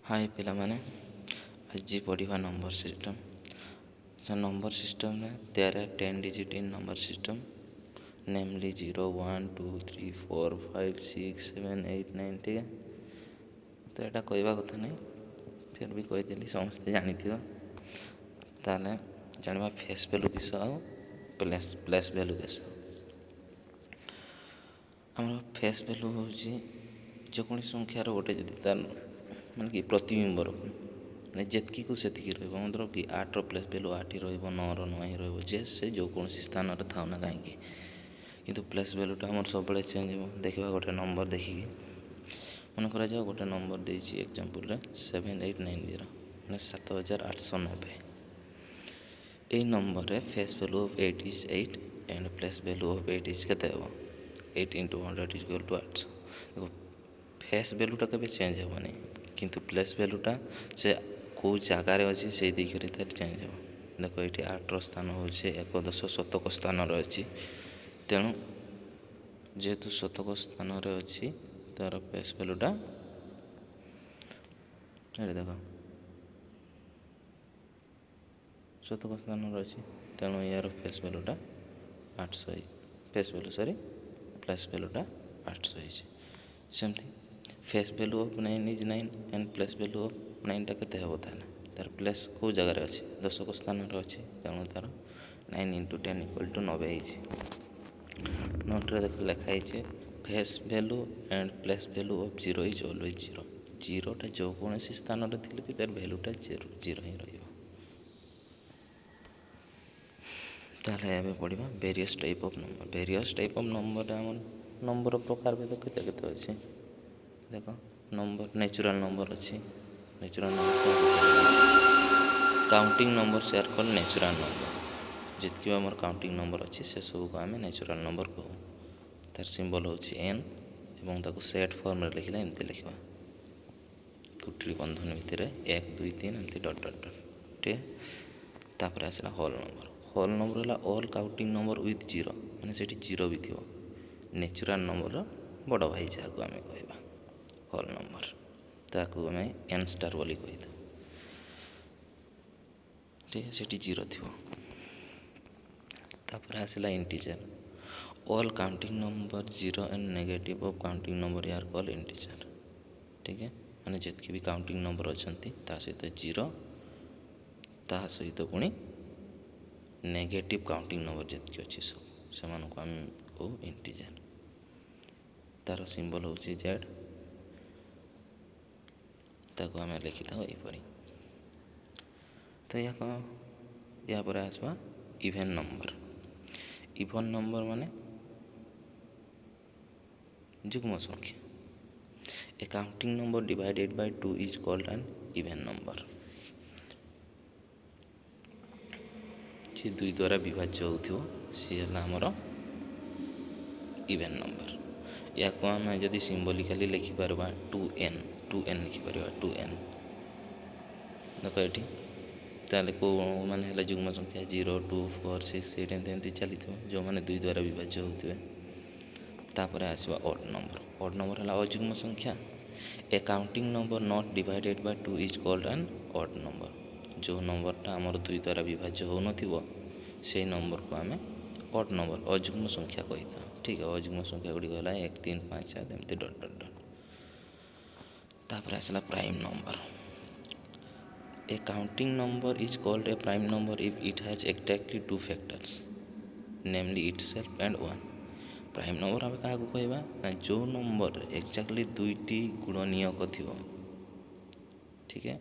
हाय पिलामाने आज पढ़ा number system. So number system में there are 10 digit in number system namely 0 1 2 3 4 5 6 7 8 9 ठीक है। तो यहाँ कहवा कथा नहीं फिर भी कहीदेली समस्ते जानी ताले जाना फेस भैल्यू किस आ प्लेस भैल्यू किस आम फेस भैल्यू हूँ जेकोसी संख्यार गोटे जदि तार माने कि प्रतिबिंब माने जेतकी को सेतिकी रहिबो मतलब कि 8 प्लेस भैल्यू 8 ही रहिबो 9 रो 9 ही रहिबो जे से जो कोनसी स्थान रे थाउ ना काहेकि किंतु प्लेस भैल्यूटा हमर सब बेले चेंज हो देखा गोटे नंबर देखिकी मन करा जाओ गोटे नंबर देछि एग्जांपल रे 7890 माने 7890 ए नंबर रे face value of 8 is 8 and place value of 8 is केते हो 8 into 100 is equal to 800 देखो फेस भैल्यूटा केबे चेंज हेबनी किंतु प्लेस भैल्यूटा से कौ जगार अच्छी से दिखरे तार चेंज हो देखो ये 8 स्थान हूँ 11 शतक स्थान अच्छी तेणु जेहेतु शतक स्थान अच्छी तार फेस भैल्यूटा देख शतक स्थान अच्छी तेणु यार फेस भैल्यूटा 800 फेस भैल्यू सॉरी प्लेस भैल्यूटा 800 सेमती face value of 9 is 9 and place value of 9 टा केते हेबो तार प्लेस को जगार अच्छी दशक स्थान अच्छी तेणु तार 9 into 10 इक्वल टू 90 नोट रे देख लिखाई face value and place value of 0 is always 0 जीरोटा जो कौन स्थान भी तार भैल्यूटा 0 ही रही ताले पढ़ा various type of number various type of number आम नंबर प्रकार भेद केते केते अच्छे देख नंबर नेचुरल नंबर अच्छी natural number counting number share कल नेचुरल नंबर जितकी आमर काउंटिंग नंबर अच्छी से सब को आम नेचुरल नंबर कहूँ तार सिंबल हूँ एन एवं ताको सेट फॉर्म रे लिखले एमती लिखा कुटी बंधन भितर 1 2 3 एमती डट डट डट ठीक तापर आसला होल नंबर है ऑल काउंटिंग नंबर विथ 0 मैंने से 0 भी थी नेचुरल नंबर बड़ भाई जहाँ आम कह होल नंबर ताकू आम एन स्टार बोली कही ठीक है से 0 थी तापर आसला integer all counting number 0 and negative of counting number यार कॉल इंटीजर ठीक है माने जितकी भी काउंटिंग नंबर अच्छा ता सहित 0 ता सहित पुणी नेगेटिव काउंटिंग नंबर जितकी अच्छी सब से आम को इंटीजर तार सिंबल हूँ जेड ताको आम लिखि था यहीपरी तो या पर आसवा इवेन नंबर माने जुग्म संख्या a counting number divided by 2 is called an even number सी 2 द्वारा विभाज्य हो सी है आमर इवेन नंबर या को आम जदि सिम्बोलिकाली लिखिपार 2n लिखिपार 2n देख ये ताले को माने जुग्म संख्या 0 2 4 6 8 एमती चली जो मैंने 2 द्वारा विभाज्य होते तापर आसवा ऑड नंबर है अजुग्म संख्या a counting number not divided by 2 is called an odd number जो नंबरटा आमर 2 द्वारा विभाज्य हो से नंबर को आम ऑड नंबर अजुग्म संख्या कही था ठीक है अजुग्म संख्या गुड़ी गला 1 3 5 7 एमती डट डट डट तापर आसला prime number A counting number is called A prime number if it has exactly 2 factors namely itself and 1 prime number आम क्या कहवा ना जो नंबर एक्जाक्टली 2टी गुणनीयक थी ठीक है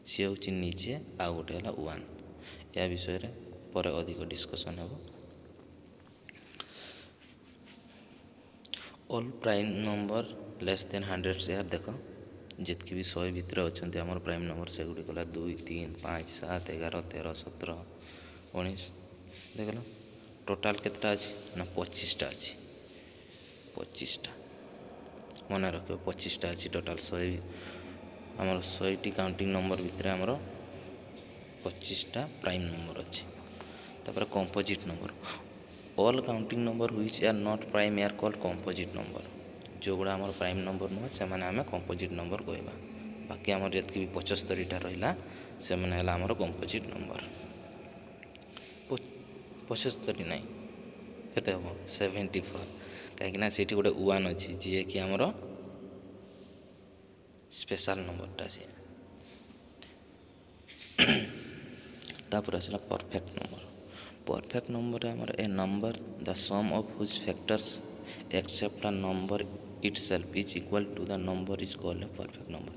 सी हूँ निजे आ गोटे है 1 या विषय पर अधिक डिस्कसन हो all prime number less than 100 यार देख जितकी भी 100 भितर अच्छा आम प्राइम नंबर से गुड़ी गला 2 3 5 7 11 13 17 19 देख लो टोटाल केतटा अच्छी ना 25टा अच्छी 25टा मन रख 25टा अच्छी टोटाल 100 आमर 100टी काउंटिंग नंबर भितर आमर 25टा प्राइम नंबर अच्छी तापर composite number all counting number which are not prime are called composite number जो गुड़ा आमर प्राइम नंबर नुह से आम कंपोजिट नंबर कहवा बाकी आमर जितकी भी 75टा रहा से मैंने आमर कंपोजिट नंबर 75 ना केते हम 74 कहीं सीटी गोटे 1 अच्छी जी कि आमर स्पेशल नंबरटा सी तापर आसला परफेक्ट नंबर आमर a number the sum of whose factors except a number itself is equal to the number is called a perfect number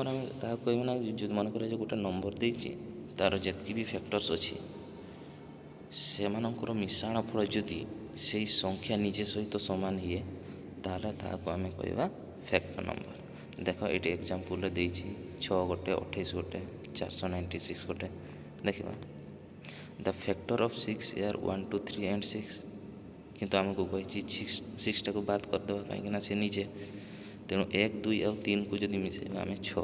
आम क्या कहना ना जो मन कर गोटे नंबर देती तार जितकी भी फैक्टर्स अच्छी से मिश्रण फल जदि से संख्या निजे सहित सामान हुए ताहले ताको आम कह फैक्टर नंबर देख ये एग्जांपल देछि 6 गोटे 28 गोटे 496 गोटे देखा द फैक्टर ऑफ 6 यार 1 2 3 एंड 6 किंतु आमको कही 6 टाक बाद करदे कहीं से निजे तेणु 1 2 और 3 को जब मिसेगा आम 6 हो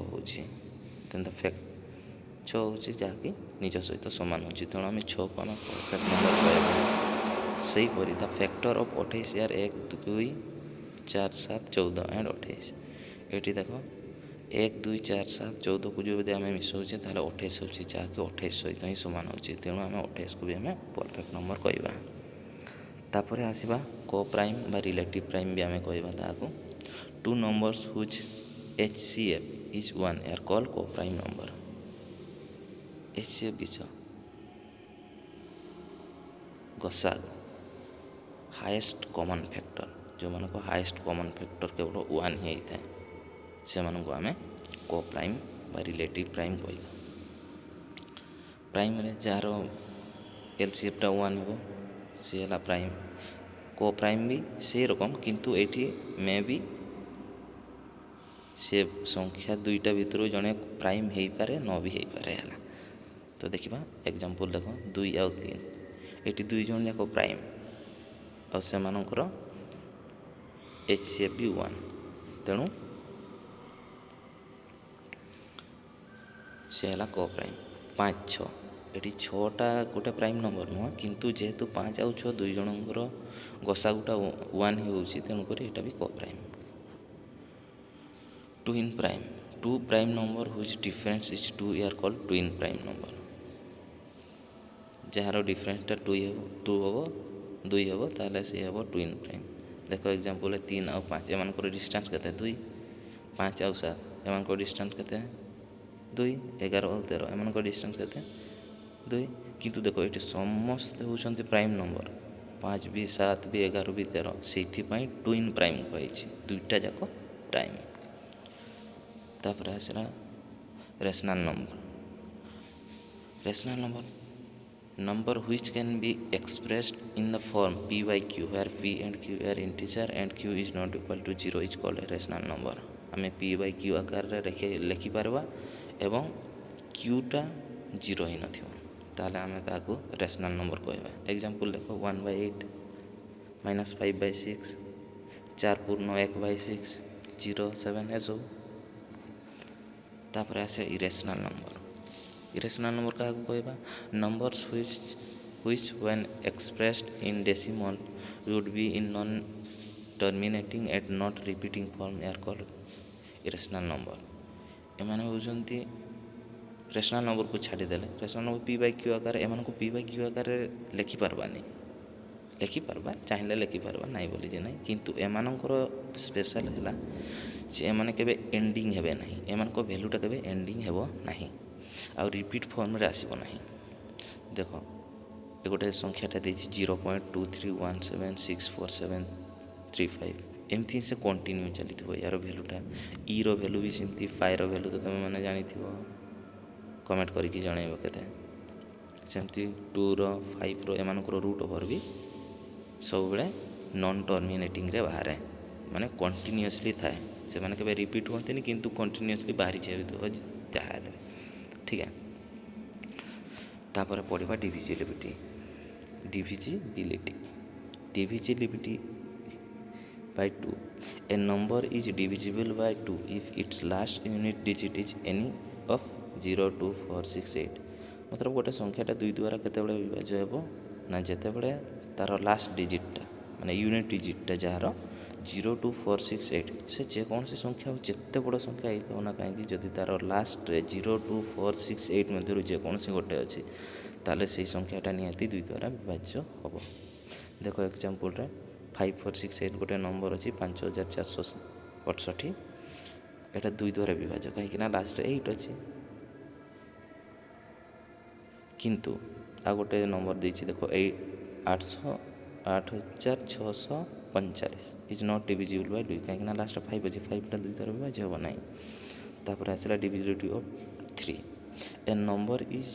द फैक्ट 6 हो जहाँकि निज सहित सामान हो तेणु आम 6 को आम परफेक्ट नंबर कहवा सेहीपरि द फैक्टर ऑफ 28 यार 1 2 4 7 14 एंड 28 ये देख 1 2 4 7 14 को जो आम मिसाऊे ताल 28 हो जहाँकि 28 सहित ही सामान हो तेणु आम 28 को भी आम परफेक्ट नंबर कहवा तापर आसवा को प्राइम बा रिलेटिव प्राइम भी आम कहवा two numbers whose HCF is 1 यार कॉल को प्राइम नंबर HCF किस गसाग हाईएस्ट कॉमन फैक्टर जो मान को हाईएस्ट कॉमन फैक्टर केवल 1 ही होता है से मानक आम को प्राइम बा रिलेटिव प्राइम कह प्राइम जार LCF टा 1 हो सी है प्राइम को प्राइम भी से रकम किंतु ये मे भी से संख्या दुईटा भितर जड़े प्राइम हो पारे न भी हो पारे है तो देखा एग्जांपल देख 2 और 3 ये दुई जन जाक प्राइम और से HCF भी 1 तेणु से है को प्राइम 5 6 ये 6टा गोटे प्राइम नंबर नुह किंतु जेहेतु 5 आउ 6 दुई जनकर गसा गोटा 1 हो तेणुक यहाँ भी को prime twin prime 2 prime number whose difference is 2 यार कॉल ट्विन प्राइम नंबर जार डिफरेंसटा 2 हम 2 हम ताले सी हम ट्विन प्राइम देख एग्जांपल 3 और 5 एम डिस्टेंस के 2 5 और 7 एम डिस्टेंस के 2 11 और 13 एम डिस्टेंस के 2 किंतु देख ये समस्त होती प्राइम नंबर 5 भी 7 भी 11 भी 13 से ट्विन प्राइम कही दुईटा जाक प्राइम तापर आसला rational number which can be expressed in the form p by q where p and q are integer and q is not equal to 0 is called a rational number आम p by q आकार लिखि पारबा एवं q टा 0 ही नथिबो ताले आम ताको rational number कहबा example देखो 1/8 -5/6 4 पूर्ण 1/6 0 7 ए सब तापर आसे इरेशनल नंबर क्या कहबा numbers which when expressed in decimal would be in non terminating and not repeating form are called irrational number एमाने होउजंती रेशनल नंबर को छाड़ीदेले rational number p by q आकार एमान को p by q आकार लिखि पारबानी लिखि पारबा चाहिए लिखि पारबा नहीं बोली जे नहीं किंतु एमानकर स्पेशल है जे एमाने केबे एंडिंग हेबे नहीं एमान को वैल्यूटा केबे एंडिंग हेबो नहीं आ रिपीट फॉर्म रे आसीबो नहीं देखो ये गोटे संख्याटा देछि 0.23176473 एमती से कंटिन्यू चली यार वैल्यूटा ई रो वैल्यू भी सेमती फाइ रो वैल्यू तो तुम मैंने जानी कमेंट करके जनइब केते सेमती 2 रो 5 रो एमानकर रूट ओवर भी सब बेले नॉन टर्मिनेटिंग रे बाहर माने कंटिन्यूअसली थाए से माने केबे रिपीट होते किंतु कंटिन्यूअसली बाहरी जाए जहाँ ठीक है तापर पढ़ा divisibility by 2 a number is divisible by 2 if its last unit digit is any of 0 2 4 6 8 मतलब गोटे संख्याटा दुई द्वारा केतेबेले विभाज्य हेबो ना जेतेबेले तार लास्ट डिजिटटा माने यूनिट डिजिटटा जार 02468 ସେ ଯେକୌଣସି ସଂଖ୍ୟା ହଉ ଯେତେ ବଡ଼ ସଂଖ୍ୟା ହେଇଥାଉ ନା କାହିଁକି ଯଦି ତା'ର ଲାଷ୍ଟରେ 02468 ମଧ୍ୟରୁ ଯେକୌଣସି ଗୋଟେ ଅଛି ତାହେଲେ ସେଇ ସଂଖ୍ୟାଟା ନିହାତି 2 ଦ୍ୱାରା ବିଭାଜ୍ୟ ହେବ। ଦେଖ ଏକ୍ଜାମ୍ପଲ୍ରେ 5468 ଗୋଟେ ନମ୍ବର ଅଛି 5468 ଏଇଟା 2 ଦ୍ୱାରା ବିଭାଜ୍ୟ କାହିଁକିନା ଲାଷ୍ଟରେ 8 ଅଛି। କିନ୍ତୁ ଆଉ ଗୋଟେ ନମ୍ବର ଦେଇଛି ଦେଖ 8645 ଇଜ୍ ନଟ୍ ଡିଭିଜିବୁଲ୍ ବାଇ 2 କାହିଁକିନା ଲାଷ୍ଟରେ 5 ଅଛି 5ଟା 2 ଦ୍ୱାରା ବିଭାଜ୍ୟ ହେବ ନାହିଁ। ତାପରେ ଆସିଲା divisibility of 3 a number is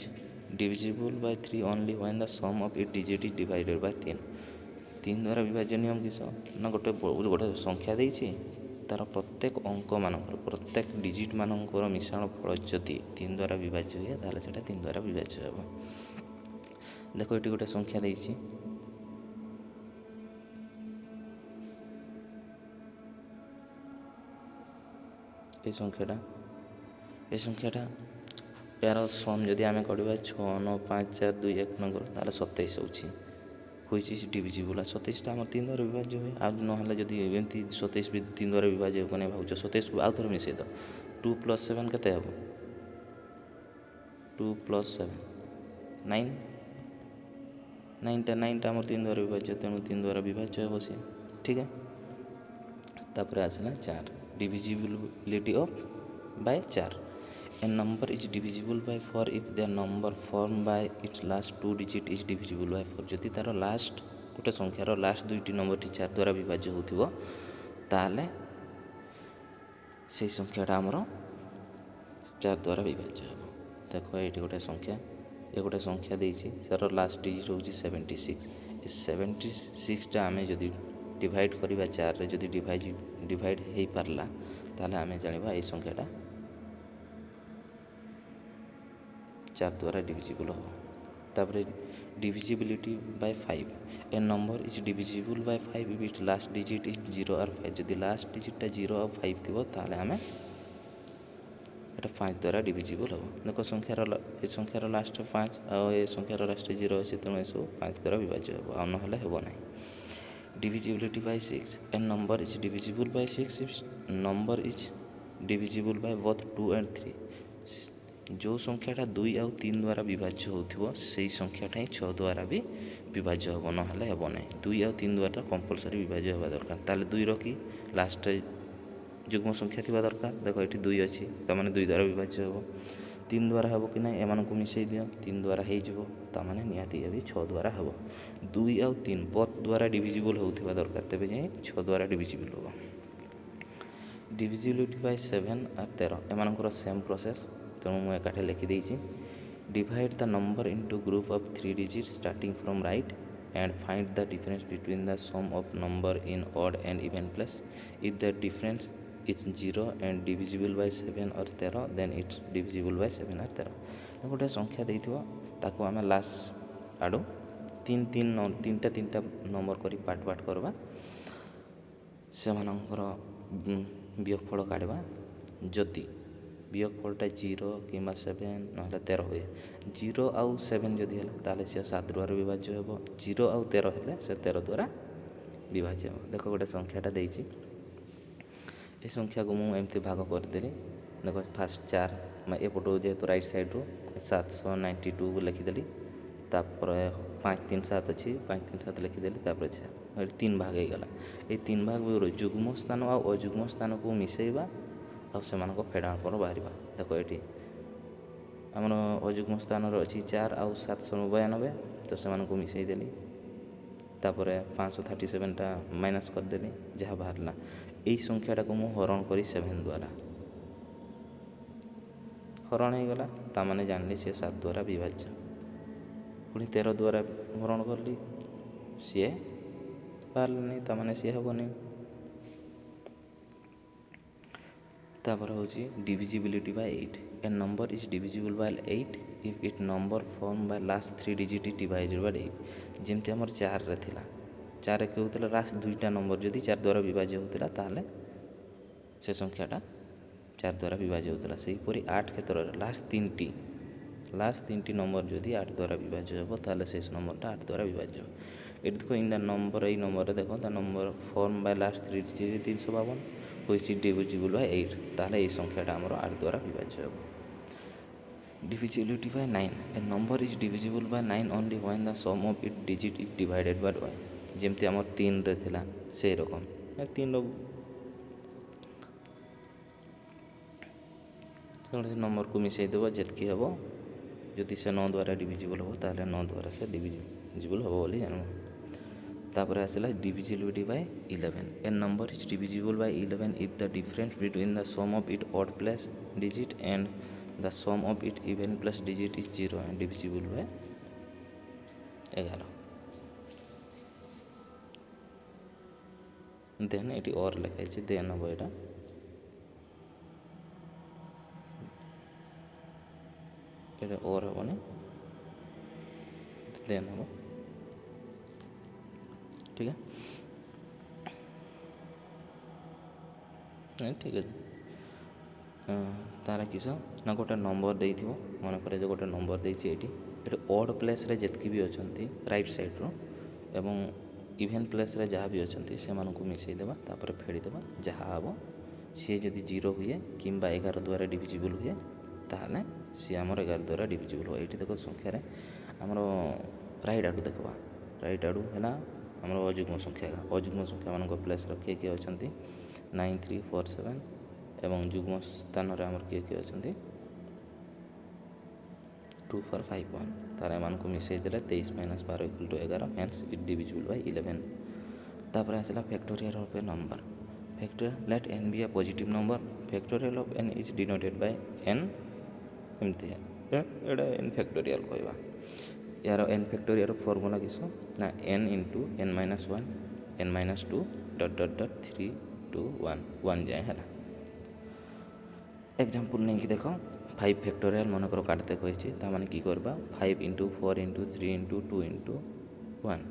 divisible by 3 only when the sum of it digit is divided by 3 ଦ୍ୱାରା ବିଭାଜ୍ୟ ନିୟମ କିସ ନା ଗୋଟେ ସଂଖ୍ୟା ଦେଇଛି ତା'ର ପ୍ରତ୍ୟେକ ଅଙ୍କମାନଙ୍କର ପ୍ରତ୍ୟେକ ଡିଜିଟ୍ ମାନଙ୍କର ମିଶାଣ ଫଳ ଯଦି 3 ଦ୍ୱାରା ବିଭାଜ୍ୟ ହୁଏ ତାହେଲେ ସେଇଟା 3 ଦ୍ୱାରା ବିଭାଜ୍ୟ ହେବ। ଦେଖ ଏଠି ଗୋଟେ ସଂଖ୍ୟା ଦେଇଛି ଏ ସଂଖ୍ୟାଟା ଏହାର ସମ୍ ଯଦି ଆମେ କରିବା 6 9 5 4 2 1 ନମ୍ବର ତାହେଲେ 27 ହେଉଛି ହୁଇଚ୍ ଇଜ୍ ଡିଭିଜିବୁଲ୍। 27ଟା ଆମର 3 ଦ୍ୱାରା ବିଭାଜ୍ୟ ହୁଏ ଆଉ ନହେଲେ ଯଦି ଏମିତି 27 ବି 3 ଦ୍ୱାରା ବିଭାଜ୍ୟ ହେବ ନାହିଁ ଭାବୁଛ 27କୁ ଆଉ ଥରେ ମିଶାଇ ଦେବ 2 + 7 କେତେ ହେବ 2 + 7 9 9ଟା ଆମର 3 ଦ୍ୱାରା ବିଭାଜ୍ୟ ତେଣୁ 3 ଦ୍ୱାରା ବିଭାଜ୍ୟ ହେବ ସିଏ ଠିକ୍ ଅଛି। ତାପରେ ଆସିଲା 4 divisibility of by 4 a number is divisible by 4 if the number form by its last 2 digit is divisible by 4 ଯଦି ତା'ର ଲାଷ୍ଟ ଗୋଟେ ସଂଖ୍ୟାର ଲାଷ୍ଟ 2ଟି ନମ୍ବରଟି 4 ଦ୍ୱାରା ବିଭାଜ୍ୟ ହେଉଥିବ ତାହେଲେ ସେଇ ସଂଖ୍ୟାଟା ଆମର 4 ଦ୍ୱାରା ବିଭାଜ୍ୟ ହେବ। ଦେଖ ଏଇଠି ଗୋଟେ ସଂଖ୍ୟା ଗୋଟେ ସଂଖ୍ୟା ଦେଇଛି ତା'ର ଲାଷ୍ଟ ଡିଜିଟ୍ ହେଉଛି 76 ଏ 76ଟା ଆମେ ଯଦି ଡିଭାଇଡ଼ କରିବା 4ରେ ଯଦି ଡିଭାଇଡ଼ ହେଇପାରିଲା ତାହେଲେ ଆମେ ଜାଣିବା ଏଇ ସଂଖ୍ୟାଟା 4 ଦ୍ୱାରା ଡିଭିଜିବୁଲ୍ ହେବ। ତାପରେ divisibility by 5 a number is divisible by 5 if it last digit is 0 or 5 ଯଦି ଲାଷ୍ଟ ଡିଜିଟ୍ଟା 0 ଆଉ 5 ଥିବ ତାହେଲେ ଆମେ ଏଇଟା 5 ଦ୍ୱାରା ଡିଭିଜିବୁଲ୍ ହେବ। ଦେଖ ଏ ସଂଖ୍ୟାର ଲାଷ୍ଟରେ 5 ଆଉ ଏ ସଂଖ୍ୟାର ଲାଷ୍ଟରେ 0 ଅଛି ତେଣୁ ଏସବୁ 5 ଦ୍ୱାରା ବିଭାଜ୍ୟ ହେବ ଆଉ ନହେଲେ ହେବ ନାହିଁ। Divisibility by 6 a number is divisible by 6 if number is divisible by both 2 and 3 ଯେଉଁ ସଂଖ୍ୟାଟା 2 ଆଉ 3 ଦ୍ୱାରା ବିଭାଜ୍ୟ ହେଉଥିବ ସେଇ ସଂଖ୍ୟାଟା ହିଁ 6 ଦ୍ୱାରା ବି ବିଭାଜ୍ୟ ହେବ ନହେଲେ ହେବ ନାହିଁ। 2 ଆଉ 3 ଦ୍ୱାରା କମ୍ପଲସରି ବିଭାଜ୍ୟ ହେବା ଦରକାର ତାହେଲେ 2ର କି ଲାଷ୍ଟରେ ଯୁଗ୍ମ ସଂଖ୍ୟା ଥିବା ଦରକାର ଦେଖ ଏଠି 2 ଅଛି ତା'ମାନେ 2 ଦ୍ୱାରା ବିଭାଜ୍ୟ ହେବ। 3 ଦ୍ୱାରା ହେବ କି ନାହିଁ ଏମାନଙ୍କୁ ମିଶାଇ ଦିଅ 3 ଦ୍ୱାରା ହେଇଯିବ ତା'ମାନେ ନିହାତି ବି 6 ଦ୍ୱାରା ହେବ। 2 ଆଉ 3 ବୋଥ୍ ଦ୍ୱାରା ଡିଭିଜିବୁଲ୍ ହେଉଥିବା ଦରକାର ତେବେ ଯାଇ 6 ଦ୍ୱାରା ଡିଭିଜିବୁଲ୍ ହେବ। ଡିଭିଜିବିଲିଟି ବାଇ 7 ଆଉ 13 ଏମାନଙ୍କର ସେମ୍ ପ୍ରୋସେସ୍ ତେଣୁ ମୁଁ ଏକାଠି ଲେଖିଦେଇଛି। Divide the number into group of 3 digit starting from right and find the difference between the sum of number in odd and even place. If the difference is 0 and divisible by 7 or 13 then it's divisible by 7 or 13। ଗୋଟେ ସଂଖ୍ୟା ଦେଇଥିବ ତାକୁ ଆମେ last ଆଡ଼ୁ ତିନିଟା number କରି part କରିବା ସେମାନଙ୍କର ବିୟୋଗଫଳ କାଢ଼ିବା ଯଦି ବିୟୋଗଫଳଟା 0 କିମ୍ବା 7 ନହେଲେ 13 ହୁଏ 0 ଆଉ 7 ଯଦି ହେଲା ତାହେଲେ ସେ 7 ଦ୍ୱାରା ବିଭାଜ୍ୟ ହେବ 0 ଆଉ 13 ହେଲେ ସେ 13 ଦ୍ୱାରା ବିଭାଜ୍ୟ ହେବ। ଦେଖ ଗୋଟେ ସଂଖ୍ୟାଟା ଦେଇଛି ଏ ସଂଖ୍ୟାକୁ ମୁଁ ଏମିତି ଭାଗ କରିଦେଲି ଦେଖ ଫାର୍ଷ୍ଟ 4 ଏପଟୁ ଯେହେତୁ ରାଇଟ୍ ସାଇଡ଼୍ରୁ 792 ଲେଖିଦେଲି ତାପରେ 5 3 7 ଅଛି 5 3 7 ଲେଖିଦେଲି ତାପରେ ଏଠି 3 ଭାଗ ହେଇଗଲା ଏଇ 3 ଭାଗ ଯୁଗ୍ମ ସ୍ଥାନ ଆଉ ଅଯୁଗ୍ମ ସ୍ଥାନକୁ ମିଶାଇବା ଆଉ ସେମାନଙ୍କ ଫେଡ଼ାଣଫଳ ବାହାରିବା। ଦେଖ ଏଠି ଆମର ଅଯୁଗ୍ମ ସ୍ଥାନରେ ଅଛି 4 ଆଉ 792 ତ ସେମାନଙ୍କୁ ମିଶାଇ ଦେଲି ତାପରେ 537ଟା ମାଇନସ୍ କରିଦେଲି ଯାହା ବାହାରିଲା ଏଇ ସଂଖ୍ୟାଟାକୁ ମୁଁ ହରଣ କରି 7 ଦ୍ୱାରା ହରଣ ହେଇଗଲା ତା'ମାନେ ଜାଣିଲି ସିଏ 7 ଦ୍ୱାରା ବିଭାଜ୍ୟ। ପୁଣି 13 ଦ୍ୱାରା ହରଣ କଲି ସିଏ ବାହାରିଲାନି ତା'ମାନେ ସିଏ ହେବନି। ତାପରେ ହେଉଛି divisibility by 8 a number is divisible by 8 if it number form by last 3 digit is divided by 8 ଯେମିତି ଆମର 4ରେ ଥିଲା 4ରେ ହେଉଥିଲା ଲାଷ୍ଟ 2ଟା ନମ୍ବର ଯଦି 4 ଦ୍ୱାରା ବିଭାଜ୍ୟ ହେଉଥିଲା ତାହେଲେ ସେ ସଂଖ୍ୟାଟା 4 ଦ୍ୱାରା ବିଭାଜ୍ୟ ହେଉଥିଲା ସେହିପରି 8 କ୍ଷେତ୍ରରେ ଲାଷ୍ଟ 3ଟି ନମ୍ବର ଯଦି 8 ଦ୍ୱାରା ବିଭାଜ୍ୟ ହେବ ତାହେଲେ ସେ ନମ୍ବରଟା 8 ଦ୍ୱାରା ବିଭାଜ୍ୟ ହେବ। ଏଠି ଦେଖ ଇନ୍ ଦ ନମ୍ବର, ଏଇ ନମ୍ବରରେ ଦେଖ ଦ number form by last 3 digit 352 which is divisible by 8। ତାହେଲେ ଏଇ ସଂଖ୍ୟାଟା ଆମର 8 ଦ୍ୱାରା ବିଭାଜ୍ୟ ହେବ। Divisibility by 9. A number is divisible by 9 only when the sum of its digit is divided by 1. ଯେମିତି ଆମର 3ରେ ଥିଲା ସେଇ ରକମ 3ର କୌଣସି ନମ୍ବରକୁ ମିଶାଇ ଦେବ ଯେତିକି ହେବ, ଯଦି ସେ 9 ଦ୍ୱାରା ଡିଭିଜିବୁଲ୍ ହେବ ତାହେଲେ 9 ଦ୍ୱାରା ସେ ଡିଭିଜିବୁଲ୍ ହେବ ବୋଲି ଜାଣିବ। ତାପରେ ଆସିଲା divisibility by 11. A number is divisible by 11 if the difference between the sum of its odd place digit and the sum of its even place digit is 0 and divisible by 11. ଦେନ୍ ଏଠି ଅର୍ ଲେଖା ହେଇଛି, ଦେନ୍ ହେବ ଏଇଟା ଅର୍ ହେବନି, ଦେନ୍ ହେବ। ଠିକ୍ ଠିକ୍ ଅଛି। ତାର କିସ ନା ଗୋଟେ ନମ୍ବର ଦେଇଥିବ, ମନେକର ଯେ ଗୋଟେ ନମ୍ବର ଦେଇଛି ଏଠି ଅଡ୍ ପ୍ଲେସ୍ରେ ଯେତିକି ବି ଅଛନ୍ତି ରାଇଟ୍ ସାଇଡ଼୍ରୁ ଏବଂ ଇଭେନ୍ ପ୍ଲେସ୍ରେ ଯାହା ବି ଅଛନ୍ତି ସେମାନଙ୍କୁ ମିଶାଇ ଦେବା, ତାପରେ ଫେଡ଼ିଦେବା, ଯାହା ହେବ ସିଏ ଯଦି 0 ହୁଏ କିମ୍ବା 11 ଦ୍ୱାରା ଡିଭିଜିବୁଲ୍ ହୁଏ ତାହେଲେ ସିଏ ଆମର 11 ଦ୍ୱାରା ଡିଭିଜିବୁଲ୍ ହୁଏ। ଏଇଠି ଦେଖ ସଂଖ୍ୟାରେ ଆମର ରାଇଟ୍ ଆଡ଼ୁ ଦେଖିବା, ରାଇଟ୍ ଆଡ଼ୁ ହେଲା ଆମର ଅଯୁଗ୍ମ ସଂଖ୍ୟା, ଅଯୁଗ୍ମ ସଂଖ୍ୟାମାନଙ୍କ ପ୍ଲେସ୍ରେ କିଏ କିଏ ଅଛନ୍ତି 9 3 4 7 ଏବଂ ଯୁଗ୍ମ ସ୍ଥାନରେ ଆମର କିଏ କିଏ ଅଛନ୍ତି 2 4 5 1। ତାର ଏମାନଙ୍କୁ ମିଶାଇ ଦେଲେ 23 - 12 = 11, ହେନ୍ସ ଇଟ୍ ଡିଭିଜିବୁଲ୍ ବାଇ 11। ତାପରେ ଆସିଲା factorial of a number. Factorial let n be a positive number, factorial of n is denoted by n। ଏମିତି ଏଇଟା n ଫ୍ୟାକ୍ଟୋରିଆଲ୍ କହିବା। यार n फैक्टोरियल फॉर्मूला किस ना n into n minus 1 n minus 2 डट डट डट 3 2 1 1 जाए है। एग्जाम्पल नहीं कि देख 5 फैक्टोरियल मन कर काटते कही ताने कि करवा 5 इंटू 4 इंटू 3 इंटू 2 इंटू 1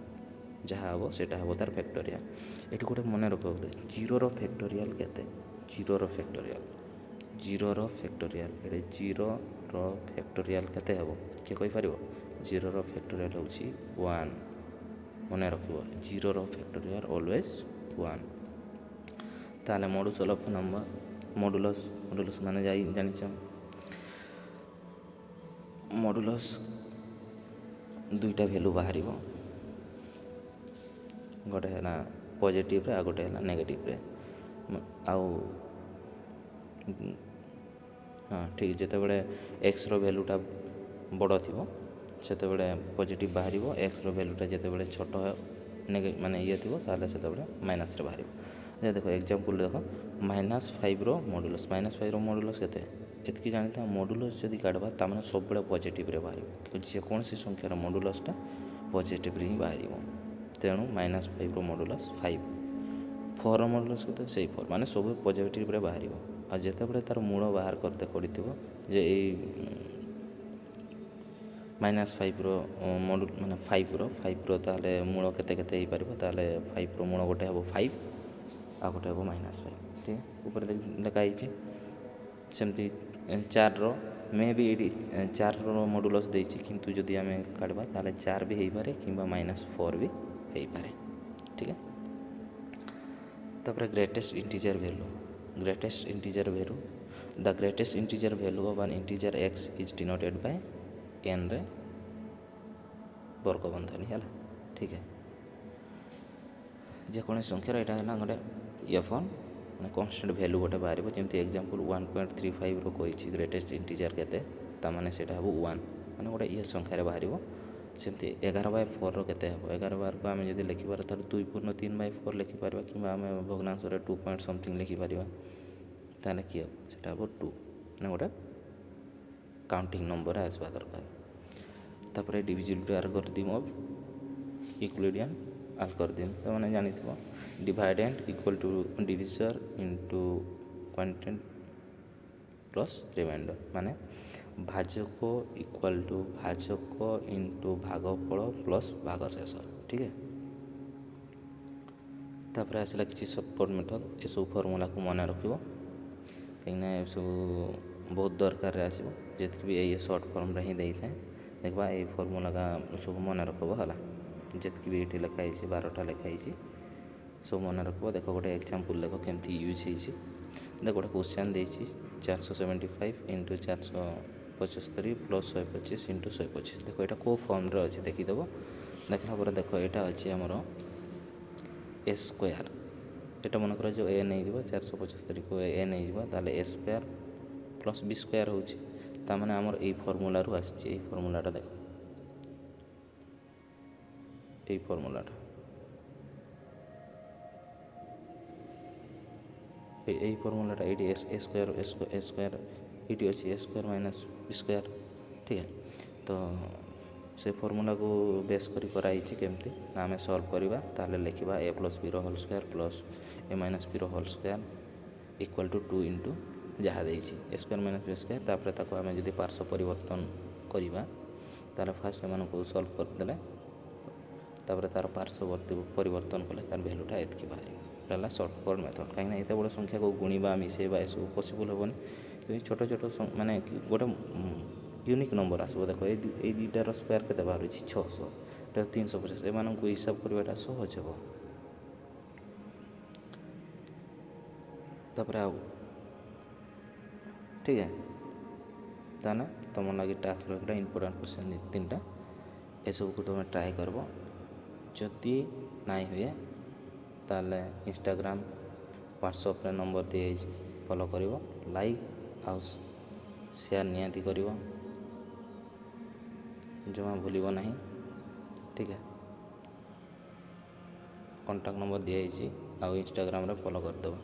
जहाँ हम सेटा हम तार फैक्टोरियल। ये गोटे मन रख 0 फैक्टोरियल केते 0 फैक्टोरियल 0 फैक्टोरियल 0 फैक्टोरियल केते हम किए कही पार 0 फैक्टोरियल हूँ 1 मन रख 0 फैक्टोरियल ऑलवेज 1। ताले module of number modulus modulus माने जानिछ मॉड्यूलस दुईटा वैल्यू बाहर गोटे है पॉजिटिव रे आ गोटे है नेगेटिव रे आउ हाँ ठीक जिते बड़े एक्स रो वैल्यूटा बड़ थी से पॉजिटिव बाहर एक्स रो वैल्यूटा जिते बड़े छोट माने ये थी ताले से माइनस रे बाहर। देखो एग्जांपल देख -5 रो मॉड्यूलस -5 रो मॉड्यूलस केते एतकी जानते मॉड्यूलस जदि काटवा ताने सब बड़े पॉजिटिव रे बाहर जेकोसी संख्यार मॉड्यूलसटा पॉजिटिव रे ही बाहर। तेणु -5 रो मॉड्यूलस 5 4 रो मॉड्यूलस केते से 4 माने सब पॉजिटिव रे बाहर। आ जेते बड़े तार मूल बाहर करते पड़िथिबो जे ए -5 रो मॉड्यूल माने 5 रो ताले मूल केते केते ही पारिबो ताले 5 रो मूल गोटे हबो 5 आ गोटे हबो -5। ठीक ऊपर लिखा है सेमती 4 रो मे भी ये 4 रो मॉड्यूलस देछि किंतु जदि आम काटवा ताले 4 भी हो पारे कि -4 भी हो पारे। ठीक है तापर greatest integer value the greatest integer value of N integer x is denoted by n रे वर्ग बंधनी है। ठीक है जेकोसी संख्यार यहाँ है गोटे f1 कन्स्टाट वैल्यू गोटे बाहर जमी एग्जांपल 1.35 रो कही ग्रेटेस्ट इंटीजर केते ताने से हम 1 माने गोटे ये संख्यार बाहर सेमती 11/4 रो केते 11 को आम जब लिखिपार 2/3/4 लिखिपार कि आम भग्नांश 2 पॉइंट समथिंग लिखिपार ताने कि से 2 मैंने गोटे काउंटिंग नंबर आसवा दरकार। तापर divisibility algorithm of Euclidean algorithm तो मैंने जानी dividend equal to divisor into quotient plus remainder माने भाजक इक्वल टू भाजक इंटू भागफल प्लस भागशेष। ठीक है तापर आसला कि शॉर्टकट मेथड ये सब फॉर्मूला को मन रख कहीं सब बहुत दरकार आसो जी भी ये शॉर्ट फॉर्म ही दे था देखा ये फॉर्मूला का सब मन रखब है। ଯେତିକି ବି ଏଇଠି ଲେଖା ହେଇଛି 12ଟା ଲେଖା ହେଇଛି ସବୁ ମନେ ରଖିବ। ଦେଖ ଗୋଟେ ଏକ୍ଜାମ୍ପଲ୍ ଦେଖ କେମିତି ୟୁଜ୍ ହେଇଛି। ଦେଖ ଗୋଟେ କ୍ୱେଶ୍ଚନ୍ ଦେଇଛି 475 ଇଣ୍ଟୁ 475 ପ୍ଲସ୍ 125 ଇଣ୍ଟୁ 125। ଦେଖ ଏଇଟା କେଉଁ ଫର୍ମରେ ଅଛି ଦେଖିଦେବ। ଦେଖିଲା ପରେ ଦେଖ ଏଇଟା ଅଛି ଆମର ଏ ସ୍କୋୟାର୍। ଏଇଟା ମନେକର ଯେଉଁ ଏ ନେଇଯିବ 475କୁ ଏ ନେଇଯିବ, ତାହେଲେ ଏ ସ୍କୋୟାର୍ ପ୍ଲସ୍ ବି ସ୍କୋୟାର୍ ହେଉଛି। ତା'ମାନେ ଆମର ଏଇ ଫର୍ମୁଲାରୁ ଆସିଛି। ଏଇ ଫର୍ମୁଲାଟା ଦେଖ, ଏଇ ଫର୍ମୁଲାଟା এই ফর্মুলাটা এটি এ স্কোয়ার এটি ଅଛି ଏ ସ୍କୋୟାର୍ ମାଇନସ୍ ବି ସ୍କୋୟାର୍। ଠିକ୍ ଅଛି, ତ ସେ ଫର୍ମୁଲାକୁ ବେସ୍ କରି କରାହେଇଛି। କେମିତି ନା ଆମେ ସଲ୍ଭ କରିବା, ତାହେଲେ ଲେଖିବା a plus b whole square plus a minus b whole square equal to 2 into ଯାହା ଦେଇଛି a square minus b square. ତାପରେ ତାକୁ ଆମେ ଯଦି ପାର୍ଶ୍ୱ ପରିବର୍ତ୍ତନ କରିବା, ତାହେଲେ ଫାର୍ଷ୍ଟ ଏମାନଙ୍କୁ ସଲ୍ଭ କରିଦେଲେ, ତାପରେ ତା'ର ପାର୍ଶ୍ୱବର୍ତ୍ତୀ ପରିବର୍ତ୍ତନ କଲେ ତା'ର ଭ୍ୟାଲୁଟା ଏତିକି ବାହାରିବ। ଏଇଟା ହେଲା ସର୍ଟକଟ୍ ମେଥଡ଼। କାହିଁକିନା ଏତେ ବଡ଼ ସଂଖ୍ୟାକୁ ଗୁଣିବା ମିଶାଇବା ଏସବୁ ପସିବୁଲ୍ ହେବନି। କିନ୍ତୁ ଛୋଟ ଛୋଟ ମାନେ ଗୋଟେ ୟୁନିକ୍ ନମ୍ବର ଆସିବ। ଦେଖ ଏଇ ଦୁଇଟାର ସ୍କୋୟାର୍ କେତେ ବାହାରୁଛି 600, ଏଇଟା 350। ଏମାନଙ୍କୁ ହିସାବ କରିବାଟା ସହଜ ହେବ। ତାପରେ ଆଉ ଠିକ୍ ଅଛି, ତାହେଲେ ତୁମ ଲାଗି ଟାସ୍କ ରହିଲା ଇମ୍ପୋର୍ଟାଣ୍ଟ କ୍ୱେଶ୍ଚନ୍ 2-3ଟା। ଏସବୁକୁ ତୁମେ ଟ୍ରାଏ କରିବ। ଯଦି ନାଇଁ ହୁଏ ତାହେଲେ ଇନଷ୍ଟାଗ୍ରାମ୍ ହ୍ୱାଟ୍ସଆପ୍ରେ ନମ୍ବର ଦିଆଯାଇଛି, ଫଲୋ କରିବ। ଲାଇକ୍ ଆଉ ସେୟାର୍ ନିହାତି କରିବ, ଜମା ଭୁଲିବ ନାହିଁ। ଠିକ୍ ଅଛି, କଣ୍ଟାକ୍ଟ ନମ୍ବର ଦିଆଯାଇଛି ଆଉ ଇନଷ୍ଟାଗ୍ରାମ୍ରେ ଫଲୋ କରିଦେବ।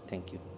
Thank you.